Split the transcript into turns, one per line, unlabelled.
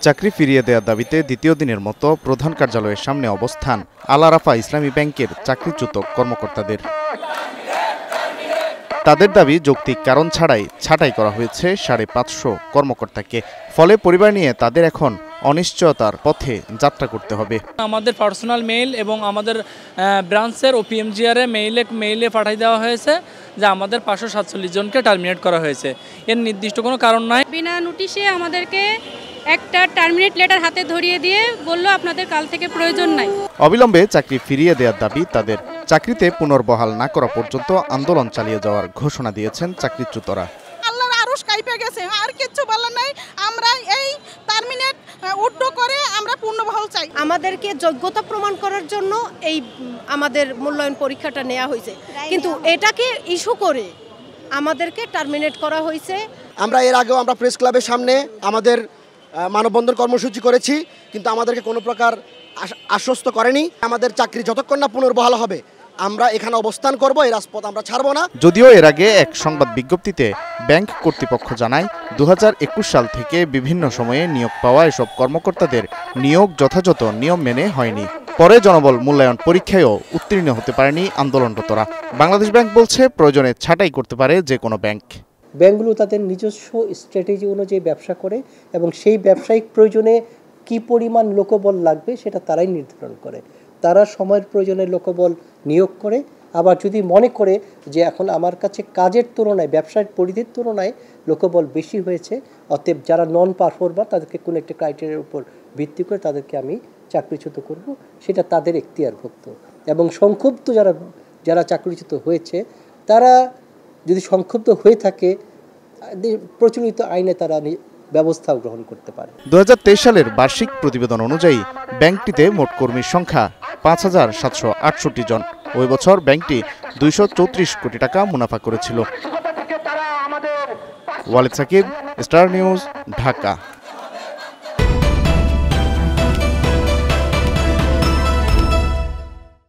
চাকরি ফিরিয়ে দেওয়ার দাবিতে দ্বিতীয় দিনের মতো প্রধান কার্যালয়ের সামনে অবস্থান আল আরাফা ইসলামী ব্যাংকের চাকরিচ্যুত কর্মকর্তাদের। তাদের দাবি যৌক্তিক কারণ ছাড়াই ছাঁটাই করা হয়েছে 550 কর্মকর্তাকে। ফলে পরিবার নিয়ে তাদের এখন অনিশ্চয়তার পথে যাত্রা করতে হবে।
আমাদের পার্সোনাল মেইল এবং আমাদের ব্রাঞ্চের ওপিএমজিআর মেইলে পাঠিয়ে দেওয়া হয়েছে যে আমাদের 547 জনকে টার্মিনেট করা হয়েছে। এর নির্দিষ্ট কোনো কারণ নাই।
বিনা নোটিশে আমাদেরকে একটা টার্মিনেট লেটার হাতে ধরিয়ে দিয়ে বলল আপনাদের কাল থেকে প্রয়োজন নাই।
অবিলম্বে চাকরি ফিরিয়ে দেওয়ার দাবি তাদের। চাকরিতে পুনর্বহাল না করা পর্যন্ত আন্দোলন চালিয়ে যাওয়ার ঘোষণা দিয়েছেন চাকরিচ্যুতরা।
আল্লাহর আরশ কাইপে গেছে, আর কিছু বলার নাই। আমরা এই টার্মিনেট উড্ড করে আমরা পুনর্বহাল চাই।
আমাদেরকে যোগ্যতা প্রমাণ করার জন্য এই আমাদের মূল্যায়ন পরীক্ষাটা নেওয়া হয়েছে, কিন্তু এটাকে ইস্যু করে আমাদেরকে টার্মিনেট করা হয়েছে।
আমরা এর আগেও আমরা প্রেস ক্লাবের সামনে আমাদের মানববন্ধন কর্মসূচি করেছি, কিন্তু আমাদেরকে কোনো প্রকার আশ্বস্ত করেনি। আমাদের চাকরি যতক্ষণ না পুনর্বহাল হবে আমরা এখানে অবস্থান করব, এই রাজপথ আমরা ছাড়ব না।
যদিও এর আগে এক সংবাদ বিজ্ঞপ্তিতে ব্যাংক কর্তৃপক্ষ জানায় 2021 সাল থেকে বিভিন্ন সময়ে নিয়োগ পাওয়া এসব কর্মকর্তাদের নিয়োগ যথাযথ নিয়ম মেনে হয়নি। পরে জনবল মূল্যায়ন পরীক্ষায়ও উত্তীর্ণ হতে পারেনি আন্দোলনরতরা। বাংলাদেশ ব্যাংক বলছে প্রয়োজনে ছাঁটাই করতে পারে যে কোনো ব্যাংক।
ব্যাংকগুলো তাদের নিজস্ব স্ট্র্যাটেজি অনুযায়ী ব্যবসা করে এবং সেই ব্যবসায়িক প্রয়োজনে কি পরিমাণ লোকবল লাগবে সেটা তারাই নির্ধারণ করে। তারা সময়ের প্রয়োজনে লোকবল নিয়োগ করে, আবার যদি মনে করে যে এখন আমার কাছে কাজের তুলনায় ব্যবসার পরিধির তুলনায় লোকবল বেশি হয়েছে, অতএব যারা নন পারফর্মার তাদেরকে কোনো একটা ক্রাইটেরিয়ার উপর ভিত্তি করে তাদেরকে আমি চাকরিচ্যুত করব, সেটা তাদের এখতিয়ারভুক্ত। এবং সংক্ষুব্ধ যারা চাকরিচ্যুত হয়েছে তারা যদি সংক্ষুব্ধ হয়ে থাকে প্রচলিত আইনে তারা ব্যবস্থাও গ্রহণ করতে পারে।
2023 সালের বার্ষিক প্রতিবেদন অনুযায়ী ব্যাংকটিতে মোট কর্মীর সংখ্যা 5768 জন। ওই বছর ব্যাংকটি 234 কোটি টাকা মুনাফা করেছিল। Walid Sakib, star news, Dhaka.